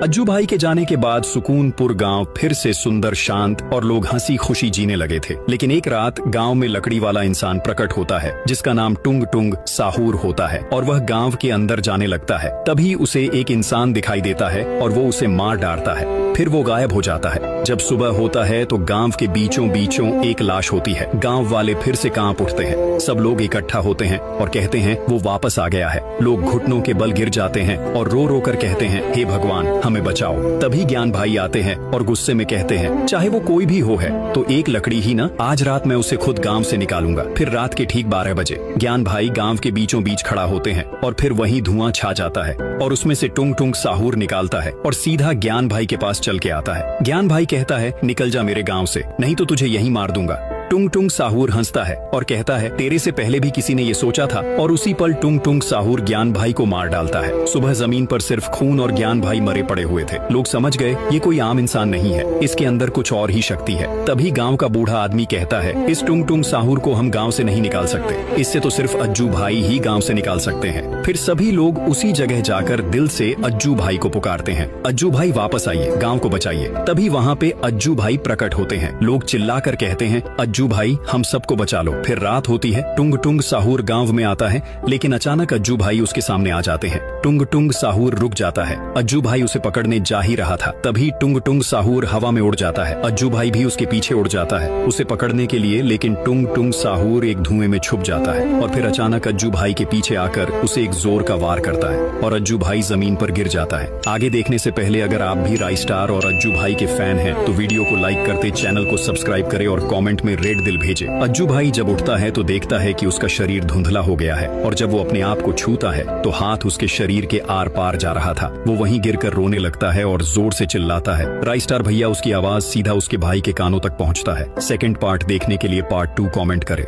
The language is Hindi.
अज्जू भाई के जाने के बाद सुकूनपुर गांव फिर से सुंदर, शांत और लोग हंसी खुशी जीने लगे थे। लेकिन एक रात गांव में लकड़ी वाला इंसान प्रकट होता है जिसका नाम टुंग टुंग साहूर होता है और वह गांव के अंदर जाने लगता है। तभी उसे एक इंसान दिखाई देता है और वो उसे मार डालता है। फिर वो गायब हो जाता है। जब सुबह होता है तो गांव के बीचों बीचों एक लाश होती है। गांव वाले फिर से कांप उठते हैं। सब लोग इकट्ठा होते हैं और कहते हैं वो वापस आ गया है। लोग घुटनों के बल गिर जाते हैं और रो रो कर कहते हैं, हे भगवान हमें बचाओ। तभी ज्ञान भाई आते हैं और गुस्से में कहते हैं, चाहे वो कोई भी हो है तो एक लकड़ी ही ना, आज रात मैं उसे खुद गांव से निकालूंगा। फिर रात के ठीक 12 बजे ज्ञान भाई गांव के बीचों बीच खड़ा होते हैं और फिर वहीं धुआं छा जाता है और उसमें से टुंग टुंग साहूर निकालता है और सीधा ज्ञान भाई के पास चल के आता है। ज्ञान भाई कहता है, निकल जा मेरे गांव से, नहीं तो तुझे यहीं मार दूंगा। टुंग टुंग साहूर हंसता है और कहता है, तेरे से पहले भी किसी ने ये सोचा था। और उसी पल टुंग टुंग साहूर ज्ञान भाई को मार डालता है। सुबह जमीन पर सिर्फ खून और ज्ञान भाई मरे पड़े हुए थे। लोग समझ गए ये कोई आम इंसान नहीं है, इसके अंदर कुछ और ही शक्ति है। तभी गांव का बूढ़ा आदमी कहता है, इस टुंग टुंग साहूर को हम गांव से नहीं निकाल सकते, इससे तो सिर्फ अज्जू भाई ही गांव से निकाल सकते हैं। फिर सभी लोग उसी जगह जाकर दिल से अज्जू भाई को पुकारते हैं, अज्जू भाई वापस आइए, गांव को बचाइए। तभी वहाँ पे अज्जू भाई प्रकट होते हैं। लोग चिल्लाकर कहते हैं, अज्जू भाई हम सबको बचा लो। फिर रात होती है। टुंग टुंग साहूर गांव में आता है, लेकिन अचानक अज्जू भाई उसके सामने आ जाते हैं। टुंग टुंग साहूर रुक जाता है। अज्जू भाई उसे पकड़ने जा ही रहा था। तभी टुंग टुंग साहूर हवा में उड़ जाता है। अज्जू भाई भी उसके पीछे उड़ जाता है उसे पकड़ने के लिए, लेकिन टुंग टुंग साहूर एक धुएं में छुप जाता है और फिर अचानक अज्जू भाई के पीछे आकर उसे एक जोर का वार करता है और अज्जू भाई जमीन पर गिर जाता है। आगे देखने से पहले अगर आप भी राई स्टार और अज्जू भाई के फैन हैं तो वीडियो को लाइक करते, चैनल को सब्सक्राइब करें और कॉमेंट में रेड दिल भेजे। अज्जू भाई जब उठता है तो देखता है कि उसका शरीर धुंधला हो गया है और जब वो अपने आप को छूता है तो हाथ उसके शरीर के आर पार जा रहा था। वो वहीं गिरकर रोने लगता है और जोर से चिल्लाता है। राई स्टार भैया उसकी आवाज सीधा उसके भाई के कानों तक पहुंचता है। सेकंड पार्ट देखने के लिए पार्ट 2 कमेंट करें।